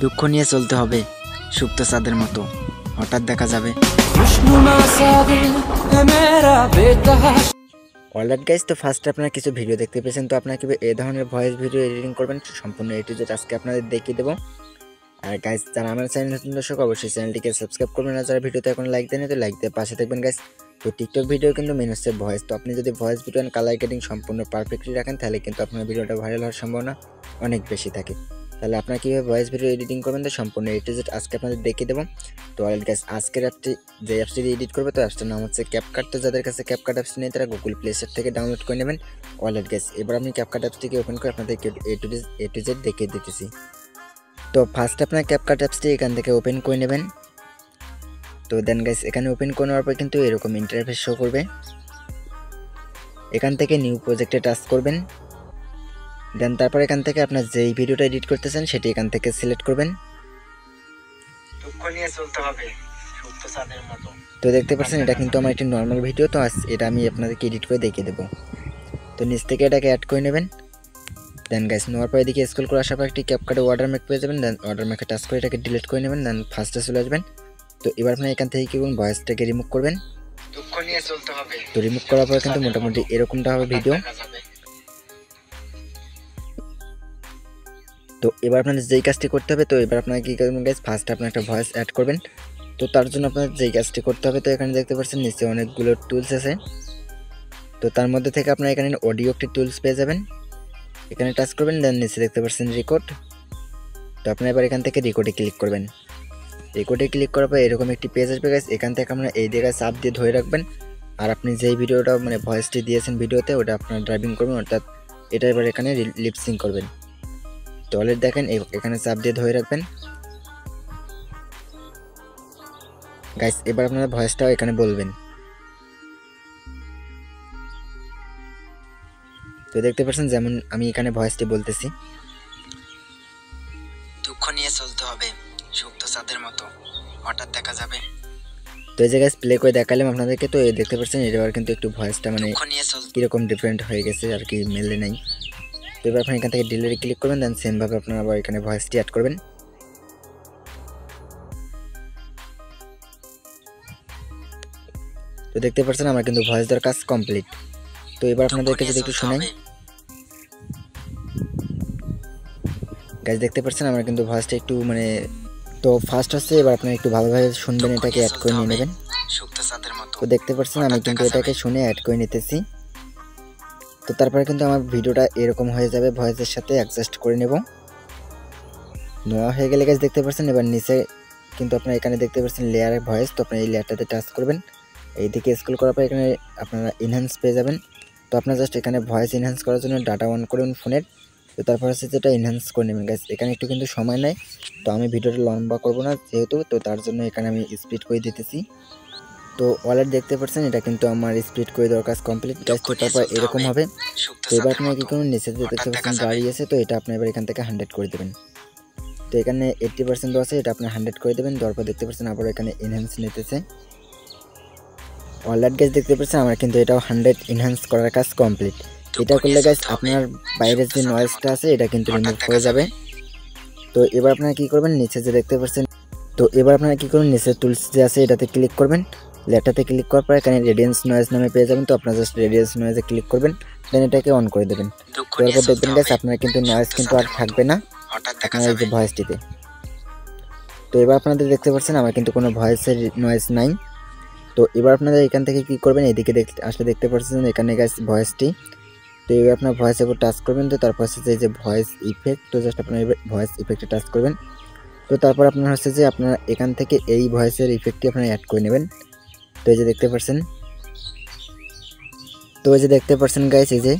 দুঃখ নিয়ে চলতে হবে সুপ্ত চাঁদের মতো, হঠাৎ দেখা যাবে। অলরাইট গাইস, তো ফার্স্টে আপনারা কিছু ভিডিও দেখতে পেয়েছেন। তো আপনারা কীভাবে এই ধরনের ভয়েস ভিডিও এডিটিং করবেন সম্পূর্ণ A to Z আজকে আপনাদের দেখিয়ে দেবো। আর গাইস, যারা আমার চ্যানেল নতুন দর্শক অবশ্যই চ্যানেলটিকে সাবস্ক্রাইব করবেন, আর যারা ভিডিওতে এখন লাইক দেন তো লাইক দিয়ে পাশে থাকবেন গাইস। তো টিকটক ভিডিও কিন্তু মেন হচ্ছে ভয়েস। তো আপনি যদি voice video and colour grading সম্পূর্ণ পারফেক্টলি রাখেন তাহলে কিন্তু আপনার ভিডিওটা ভাইরাল হওয়ার সম্ভাবনা অনেক বেশি থাকে। তাহলে আপনারা কীভাবে ভয়েস ভিডিও এডিটিং করবেন তো সম্পূর্ণ A to Z আজকে আপনাদের দেখিয়ে দেবো। তো অলরাইট গাইস, আজকের অ্যাপটি যে অ্যাপসটি দিয়ে এডিট করবে তো অ্যাপসটার নাম হচ্ছে ক্যাপকাট। তো যাদের কাছে ক্যাপকাট অ্যাপসটি নেই তারা গুগল প্লে স্টোর থেকে ডাউনলোড করে নেবেন। অলরাইট গাইস, এবার আমি ক্যাপকাট অ্যাপসটিকে ওপেন করে আপনাদেরকে A to Z দেখিয়ে দিতেছি। তো ফার্স্ট আপনার ক্যাপকাট অ্যাপসটি এখান থেকে ওপেন করে নেবেন। তো দেন গাইস, এখানে ওপেন করে নেওয়ার পর কিন্তু এরকম ইন্টারফেস শো করবে। এখান থেকে নিউ প্রজেক্টে টাচ করবেন। দেন তারপর এখান থেকে আপনার যেই ভিডিওটা এডিট করতেছেন সেটি এখান থেকে সিলেক্ট করবেন। দুঃখ নিয়ে চলতে হবে সুপ্ত চাঁদের মতো। তো দেখতে পাচ্ছেন এটা কিন্তু আমার একটি নর্মাল ভিডিও। তো এটা আমি আপনাদেরকে এডিট করে দেখিয়ে দেবো। তো নিচ থেকে এটাকে অ্যাড করে নেবেন। দেন গাইস, নেওয়ার পর এদিকে স্ক্রল করে আসার পর একটি ক্যাপকাটে ওয়াটারমার্ক পেয়ে যাবেন। দেন ওয়াটারমার্কে টাচ করে এটাকে ডিলিট করে নেবেন। দেন ফার্স্টে চলে আসবেন। তো এবার আপনি এখান থেকে কি করবেন, ভয়েসটাকে রিমুভ করবেন। দুঃখ নিয়ে চলতে হবে। তো রিমুভ করার পর কিন্তু মোটামুটি এরকমটা হবে ভিডিও। তো এবার আপনাদের যেই কাজটি করতে হবে, তো এবার আপনাকে কী করবেন গাইস, ফার্স্ট আপনার একটা ভয়েস অ্যাড করবেন। তো তার জন্য আপনার যেই কাজটি করতে হবে, তো এখানে দেখতে পাচ্ছেন নিচে অনেকগুলো টুলস আছে। তো তার মধ্যে থেকে আপনার এখানে অডিও একটি টুলস পেয়ে যাবেন। এখানে টাচ করবেন। দেন নিচে দেখতে পাচ্ছেন রেকর্ড। তো আপনার এবার এখান থেকে রেকর্ডে ক্লিক করবেন। রেকর্ডে ক্লিক করার পর এরকম একটি পেজ আসবে গাইস। এখান থেকে আপনারা এই জায়গায় চাপ দিয়ে ধরে রাখবেন। আর আপনি যেই ভিডিওটা মানে ভয়েসটি দিয়েছেন ভিডিওতে ওটা আপনার ড্রাইভিং করবেন, অর্থাৎ এটা এবার এখানে লিপসিং করবেন। তো অলরেডি দেখেন এখানে চাপ দিয়ে ধরে রাখবেন গাইস। এবার আপনারা ভয়েসটাও এখানে বলবেন। তো দেখতে পাচ্ছেন যেমন আমি এখানে ভয়েসটি বলতেছি, দুঃখ নিয়ে চলতে হবে সুপ্ত চাঁদের মতো, হঠাৎ দেখা যাবে। তো এই জায়গায় প্লে করে দেখালাম আপনাদেরকে। তো দেখতে পাচ্ছেন এবার কিন্তু একটু ভয়েসটা মানে কীরকম ডিফারেন্ট হয়ে গেছে আর কি, মেলে নাই। তো এবার আপনি এখান থেকে ডিলিটে ক্লিক করবেন। দেন সেমভাবে আপনারা আবার এখানে ভয়েসটি অ্যাড করবেন। তো দেখতে পাচ্ছেন আমার কিন্তু ভয়েস দেওয়ার কাজ কমপ্লিট। তো এবার আপনাদেরকে যদি একটু শোনাই গাইস, দেখতে পাচ্ছেন আমার কিন্তু ভয়েসটা একটু মানে, তো ফার্স্ট হচ্ছে এবার আপনারা একটু ভালোভাবে শুনবেন, এটাকে অ্যাড করে নিয়ে নেবেন। তো দেখতে পাচ্ছেন আমি কিন্তু এটাকে শুনে অ্যাড করে নিতেছি। তো তারপরে কিন্তু আমার ভিডিওটা এরকম হয়ে যাবে, ভয়েসের সাথে অ্যাডজাস্ট করে নেব। নেওয়া হয়ে গেলে গাইস দেখতে পাচ্ছেন এবার নিচে কিন্তু আপনারা এখানে দেখতে পাচ্ছেন লেয়ারের ভয়েস। তো আপনারা এই লেয়ারটাতে টাচ করবেন। এইদিকে স্ক্রল করার পর এখানে আপনারা এনহ্যান্স পেয়ে যাবেন। তো আপনারা জাস্ট এখানে ভয়েস এনহ্যান্স করার জন্য ডাটা অন করুন ফোনের। তো তারপর হচ্ছে যেটা এনহ্যান্স করে নেবেন গাইস। এখানে একটু কিন্তু সময় নেয়, তো আমি ভিডিওটা লম্বা করব না যেহেতু, তো তার জন্য এখানে আমি স্পিড করে দিতেছি। তো অলরেডি দেখতে পাচ্ছেন এটা কিন্তু আমার স্পিড করে দেওয়ার কাজ কমপ্লিট গাইস। তো তারপর এরকম হবে। তো এবার আপনারা কি করুন, নিচে দেখতে পাচ্ছেন গাড়ি আছে, তো এটা আপনি এবার এখান থেকে 100 করে দেবেন। তো এখানে 80% দেওয়া আছে, এটা আপনি 100 করে দেবেন। দেওয়ার পর দেখতে পাচ্ছেন আবার এখানে এনহ্যান্স নিতেছে। অলরাইট গাইস, দেখতে পাচ্ছেন আমার কিন্তু এটাও 100 এনহ্যান্স করার কাজ কমপ্লিট। এটা করলে গাইস আপনার বাইরের যে নয়েজটা আছে এটা কিন্তু রিমুভ হয়ে যাবে। তো এবার আপনারা কি করবেন, নিচে যে দেখতে পাচ্ছেন, তো এবার আপনারা কি করবেন, নিচে টুলস যে আছে এটাতে ক্লিক করবেন। লেটাতে ক্লিক করার পর এখানে রেডিয়েন্স নয়েজ নামে পেয়ে যাবেন। তো আপনারা জাস্ট রেডিয়েন্স নয়েজে ক্লিক করবেন। দেন এটাকে অন করে দেবেন। তারপর দেখবেন গাইস আপনারা কিন্তু নয়েজ কিন্তু আর থাকবে না আপনার এই যে ভয়েসটিতে। তো এবার আপনাদের দেখতে পাচ্ছেন আমার কিন্তু কোনো ভয়েসের নয়েজ নাই। তো এবার আপনারা এখান থেকে কি করবেন, এদিকে আসলে দেখতে পাচ্ছেন এখানে গাইস ভয়েসটি। তো এবার আপনার ভয়েসের উপর টাচ করবেন। তো তারপর হচ্ছে যে ভয়েস ইফেক্ট, তো জাস্ট আপনার ভয়েস ইফেক্টে টাচ করবেন। তো তারপর আপনার হচ্ছে যে আপনারা এখান থেকে এই ভয়েসের ইফেক্টটি আপনারা অ্যাড করে নেবেন। তো এই যে দেখতে পাচ্ছেন, তো এই যে দেখতে পাচ্ছেন গাইস এই যে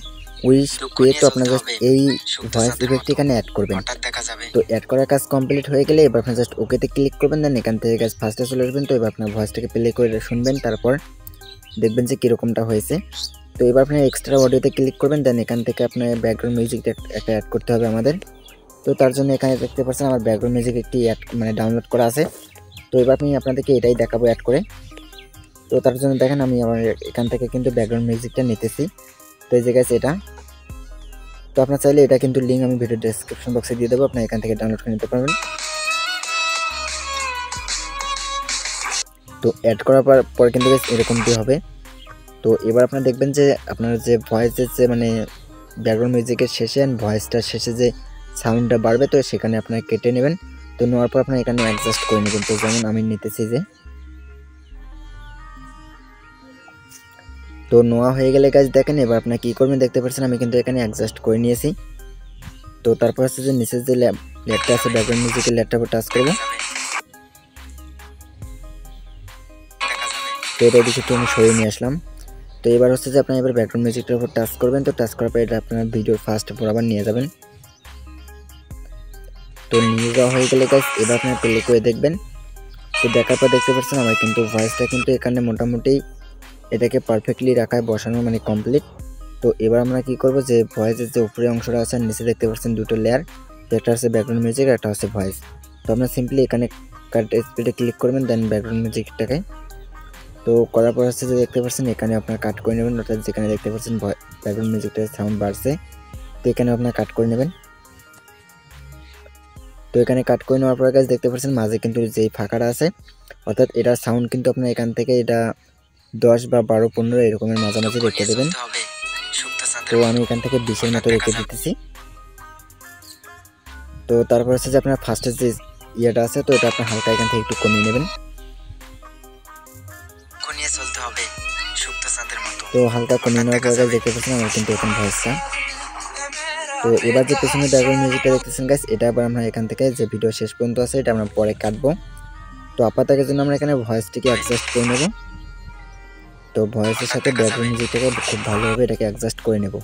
উইশ পে, তো আপনারা জাস্ট এই ভয়েস ইফেক্টটি এখানে অ্যাড করবেন। তো অ্যাড করার কাজ কমপ্লিট হয়ে গেলে এবার আপনারা জাস্ট ওকেতে ক্লিক করবেন। দেন এখান থেকে গাইস ফার্স্টে চলে আসবেন। তো এবার আপনার ভয়েসটাকে প্লে করে শুনবেন, তারপর দেখবেন যে কীরকমটা হয়েছে। তো এবার আপনার এক্সট্রা অডিওতে ক্লিক করবেন। দেন এখান থেকে আপনার ব্যাকগ্রাউন্ড মিউজিকটা একটা অ্যাড করতে হবে আমাদের। তো তার জন্য এখানে দেখতে পাচ্ছেন আমার ব্যাকগ্রাউন্ড মিউজিক একটি মানে ডাউনলোড করা আছে। তো এবার আমি আপনাদেরকে এটাই দেখাবো অ্যাড করে। তো তার জন্য দেখেন আমি আমার এখান থেকে কিন্তু ব্যাকগ্রাউন্ড মিউজিকটা নিতেছি। তো এই জায়গায় এটা, তো আপনার চাইলে এটা কিন্তু লিঙ্ক আমি ভিডিও ডেসক্রিপশন বক্সে দিয়ে দেবো, আপনি এখান থেকে ডাউনলোড করে নিতে পারবেন। তো অ্যাড করার পর কিন্তু গাইস এরকমটি হবে। তো এবার আপনারা দেখবেন যে আপনার যে ভয়েসের যে মানে ব্যাকগ্রাউন্ড মিউজিকের শেষে এন্ড ভয়েসটার শেষে যে সাউন্ডটা বাড়বে, তো সেখানে আপনারা কেটে নেবেন। তো নেওয়ার পর আপনারা এখানে অ্যাডজাস্ট করে নেবেন। তো যেমন আমি নিতেছি যে, তো নোয়া হয়ে গেলে গাইস দেখেন এবার আপনারা কি করবেন দেখতে পাচ্ছেন আমি কিন্তু এখানে অ্যাডজাস্ট করে নিয়েছি। তো তারপর হচ্ছে যে নিচে যে লেয়ারটা আছে ব্যাকগ্রাউন্ড মিউজিকের লেয়ারটার উপর টাচ করব। তো এটা দিকে একটু আমি সরিয়ে নিয়ে আসলাম। তো এবার হচ্ছে যে আপনারা এবার ব্যাকগ্রাউন্ড মিউজিকটার উপর টাচ করবেন। তো টাচ করার পর এটা আপনারা ভিডিওর ফার্স্ট বরাবর নিয়ে যাবেন। তো নিয়ে যাওয়া হয়ে গেলে গাইস এবার আপনারা প্লে করে দেখবেন। তো দেখার পর দেখতে পাচ্ছেন আমার কিন্তু ভয়েসটা কিন্তু এখানে মোটামুটি এটাকে পারফেক্টলি রাখায় বসানো মানে কমপ্লিট। তো এবার আমরা কি করব যে ভয়েসের যে উপরে অংশটা আছে নিচে দেখতে পাচ্ছেন দুটো লেয়ার, একটা হচ্ছে ব্যাকগ্রাউন্ড মিউজিক, একটা হচ্ছে ভয়েস। তো আপনারা সিম্পলি এখানে কাট স্পিডে ক্লিক করবেন, দেন ব্যাকগ্রাউন্ড মিউজিকটাকে তো করার পর হচ্ছে যে দেখতে পাচ্ছেন এখানে আপনারা কাট করে নেবেন, অর্থাৎ যেখানে দেখতে পাচ্ছেন ব্যাকগ্রাউন্ড মিউজিকটা সাউন্ড বাড়ছে, তো এখানে আপনারা কাট করে নেবেন। তো এখানে কাট করে নেওয়ার পর গাইস দেখতে পাচ্ছেন মাঝে কিন্তু যেই ফাঁকাটা আছে, অর্থাৎ এটার সাউন্ড কিন্তু আপনারা এখান থেকে এটা 10 বা 12 15 এরকমের মাঝামাঝি রেখে দেবেন। তো আমি এখান থেকে 20-এর মতো রেখে দিতেছি। তো তারপর হচ্ছে যে আপনার ফার্স্টের যে ইয়েটা আছে, তো এটা আপনার হালকা এখান থেকে একটু কমিয়ে নেবেন। তো হালকা কমিয়ে নেওয়ার পর দেখতে পাচ্ছেন আমার কিন্তু এখন ভয়েসটা। তো এবার যে পেছনে ব্যাকগ্রাউন্ড মিউজিকটা দেখতেছেন গাইস, এটা আবার আমরা এখান থেকে যে ভিডিও শেষ পর্যন্ত আছে এটা আমরা পরে কাটবো। তো আপাতত জন্য আমরা এখানে ভয়েসটিকে অ্যাডজাস্ট করে নেব। তো ভয়েসের সাথে ব্যাকগ্রাউন্ড মিউজিকটাকে খুব ভালোভাবে এটাকে অ্যাডজাস্ট করে নেব।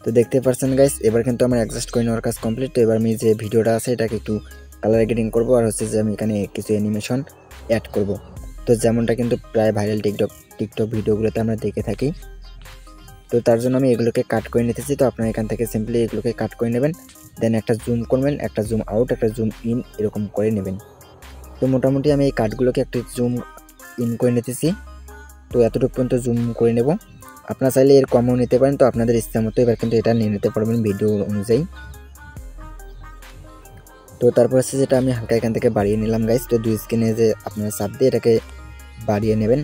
তো দেখতে পাচ্ছেন গাইস এবার কিন্তু আমার অ্যাডজাস্ট করে নেওয়ার কাজ কমপ্লিট। তো এবার আমি যে ভিডিওটা আছে এটাকে একটু কালার গ্রেডিং করব, আর হচ্ছে যে আমি এখানে কিছু অ্যানিমেশন অ্যাড করব। তো যেমনটা কিন্তু প্রায় ভাইরাল টিকটক ভিডিওগুলোতে আমরা দেখে থাকি। তো তার জন্য আমি এগুলোকে কাট করে নিতেছি। তো আপনারা এখান থেকে সিম্পলি এগুলোকে কাট করে নেবেন, দেন একটা জুম করবেন, একটা জুম আউট, একটা জুম ইন এরকম করে নেবেন। তো মোটামুটি আমি এই কাটগুলোকে একটু জুম ইন করে নিতেছি। তো এতটুকু পর্যন্ত জুম করে নেব। আপনারা চাইলে এর কমও নিতে পারেন, তো আপনাদের ইচ্ছা মতো এবার কিন্তু এটা নিয়ে নিতে পারবেন ভিডিও অনুযায়ী। তো তারপর হচ্ছে যেটা আমি হালকা এখান থেকে বাড়িয়ে নিলাম গাইস। তো দুই স্ক্রিনে যে আপনারা চাপ দিয়ে এটাকে বাড়িয়ে নেবেন।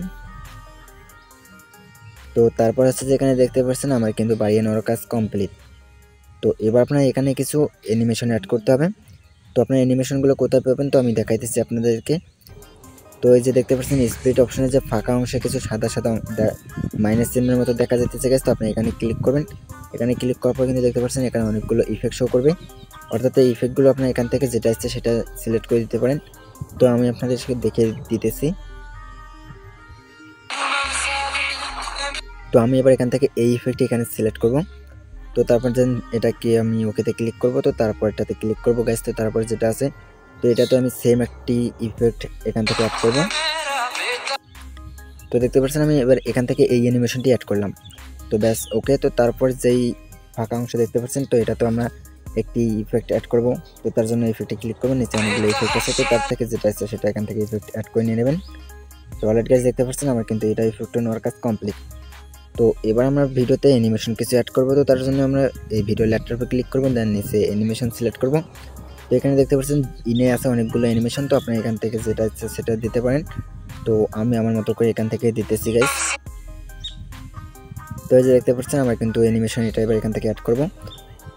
তো তারপর হচ্ছে যেখানে দেখতে পাচ্ছেন আমার কিন্তু বাড়িয়ে নেওয়ার কাজ কমপ্লিট। তো এবার আপনারা এখানে কিছু অ্যানিমেশন অ্যাড করতে হবে। তো আপনার অ্যানিমেশনগুলো কোথায় পাবেন তো আমি দেখাইতেছি আপনাদেরকে। তো এই যে দেখতে পাচ্ছেন স্প্লিট অপশনে যে ফাঁকা অংশে কিছু সাদা সাদা মাইনাস চিহ্নের মতো দেখা যাচ্ছে গাইস। তো আপনি এখানে ক্লিক করবেন। এখানে ক্লিক করার পর কিন্তু দেখতে পাচ্ছেন এখানে অনেকগুলো ইফেক্ট শো করবে, অর্থাৎ এই ইফেক্টগুলো আপনার এখান থেকে যেটা ইচ্ছে সেটা সিলেক্ট করে দিতে পারেন। তো আমি আপনাদের সাথে দেখে দিতেছি। তো আমি এবার এখান থেকে এই ইফেক্টটি এখানে সিলেক্ট করব। তো তারপর দেন এটাকে আমি ওকেতে ক্লিক করব। তো তারপর এটাতে ক্লিক করব গাইস। তো তারপর যেটা আছে তো এটা তো আমি সেম একটি ইফেক্ট এখান থেকে অ্যাড করব। তো দেখতে পাচ্ছেন আমি এবার এখান থেকে এই অ্যানিমেশনটি অ্যাড করলাম। তো ব্যাস ওকে। তো তারপর যেই ফাঁকা অংশ দেখতে পাচ্ছেন তো এটা তো আমরা একটি ইফেক্ট অ্যাড করব। তো তার জন্য ইফেক্টে ক্লিক করবেন, নিচে অনেকগুলো ইফেক্ট আছে, তো তার থেকে যেটা আছে সেটা এখান থেকে ইফেক্ট অ্যাড করে নিয়ে নেবেন। তো অলরেডি গাইস দেখতে পাচ্ছেন আমার কিন্তু এটা ইফেক্ট নেওয়ার কাজ কমপ্লিট। তো এবার আমরা ভিডিওতে অ্যানিমেশন কিছু অ্যাড করব। তো তার জন্য আমরা এই ভিডিও লেয়ারটার উপর ক্লিক করব, দেন নিচে অ্যানিমেশন সিলেক্ট করব। তো এখানে দেখতে পাচ্ছেন ইনে আছে অনেকগুলো অ্যানিমেশন, তো আপনি এখান থেকে যেটা ইচ্ছে সেটা দিতে পারেন। তো আমি আমার মতো করে এখান থেকে দিতেছি গাইস। তো এই যে দেখতে পাচ্ছেন আমরা কিন্তু অ্যানিমেশন এটা এবার এখান থেকে অ্যাড করব।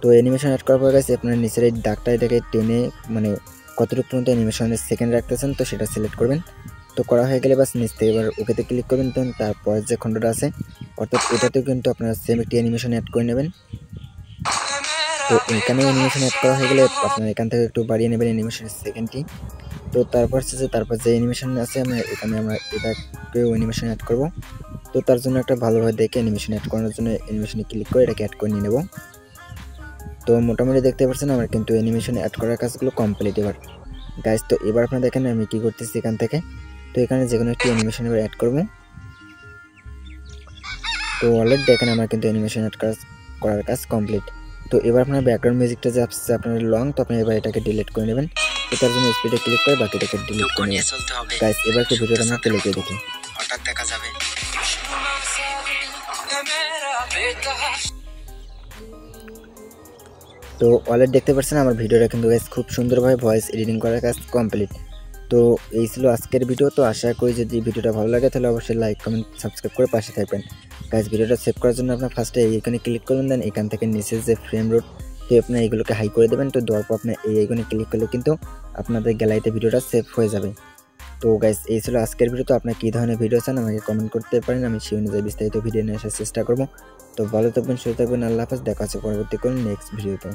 তো অ্যানিমেশন অ্যাড করার পর গাইস আপনারা নিচের এই দাগটা এটাকে টেনে মানে কতটুকু পর্যন্ত অ্যানিমেশনের সেকেন্ড রাখতেছেন তো সেটা সিলেক্ট করবেন। তো করা হয়ে গেলে বাস নিচ থেকে এবার ওকেতে ক্লিক করবেন। দেন তারপর যে খণ্ডটা আছে অর্থাৎ এটাতেও কিন্তু আপনারা সেম একটি অ্যানিমেশন অ্যাড করে নেবেন। তো এখানে অ্যানিমেশন অ্যাড করা হয়ে গেলে আপনারা এখান থেকে একটু বাড়িয়ে নেবেন অ্যানিমেশনের সেকেন্ডটি। তো তারপর হচ্ছে তারপর যে অ্যানিমেশন আছে এখানে আমরা এটাকেও অ্যানিমেশন অ্যাড করব। তো তার জন্য একটা ভালোভাবে দেখে অ্যানিমেশন অ্যাড করার জন্য অ্যানিমেশনে ক্লিক করে এটাকে অ্যাড করে নিয়ে নেব। তো মোটামুটি দেখতে পাচ্ছেন আমার কিন্তু অ্যানিমেশন অ্যাড করার কাজগুলো কমপ্লিট এবার গাইস। তো এবার আপনারা দেখেন আমি কি করতেছি এখান থেকে। তো এখানে যে কোনো একটি অ্যানিমেশন এবার অ্যাড করব। তো অলরেডি দেখেন আমার কিন্তু অ্যানিমেশন অ্যাড করার কাজ কমপ্লিট। তো এবার আপনার ব্যাকগ্রাউন্ড মিউজিকটা যে আসছে আপনার লং, তো আপনি এবার এটাকে ডিলিট করে নেবেন। তো তার জন্য স্পিডে ক্লিক করে বাকিটাকে ডিলিট করে নেবেন গাইস। এবার একটু ভিডিওটা আমরা প্লে করে দেখি। হঠাৎ দেখা যাবে তো অলরেডি দেখতে পাচ্ছেন আমার ভিডিওটা কিন্তু গাইস খুব সুন্দরভাবে ভয়েস এডিটিং করার কাজ কমপ্লিট। তো এই ছিল আজকের ভিডিও। তো আশা করি যদি ভিডিওটা ভালো লাগে তাহলে অবশ্যই লাইক কমেন্ট সাবস্ক্রাইব করে পাশে থাকবেন। গাইস ভিডিওটা সেভ করার জন্য আপনার ফার্স্টে এইখানে ক্লিক করবেন, দেন এখান থেকে নিচে যে ফ্রেম রোড তো আপনি এইগুলোকে হাই করে দেবেন। তো দেওয়ার পর আপনি এই আইকনে ক্লিক করলে কিন্তু আপনাদের গ্যালারিতে ভিডিওটা সেভ হয়ে যাবে। তো গাইস এই ছিল আজকের ভিডিও। তো আপনার কী ধরনের ভিডিও চান আমাকে কমেন্ট করতে পারেন, আমি সেই অনুযায়ী বিস্তারিত ভিডিও নিয়ে আসার চেষ্টা করব। তো ভালো থাকবেন, সুস্থ থাকবেন, আল্লাহ হাফেজ। দেখা হচ্ছে পরবর্তী কোনো নেক্সট ভিডিওতে।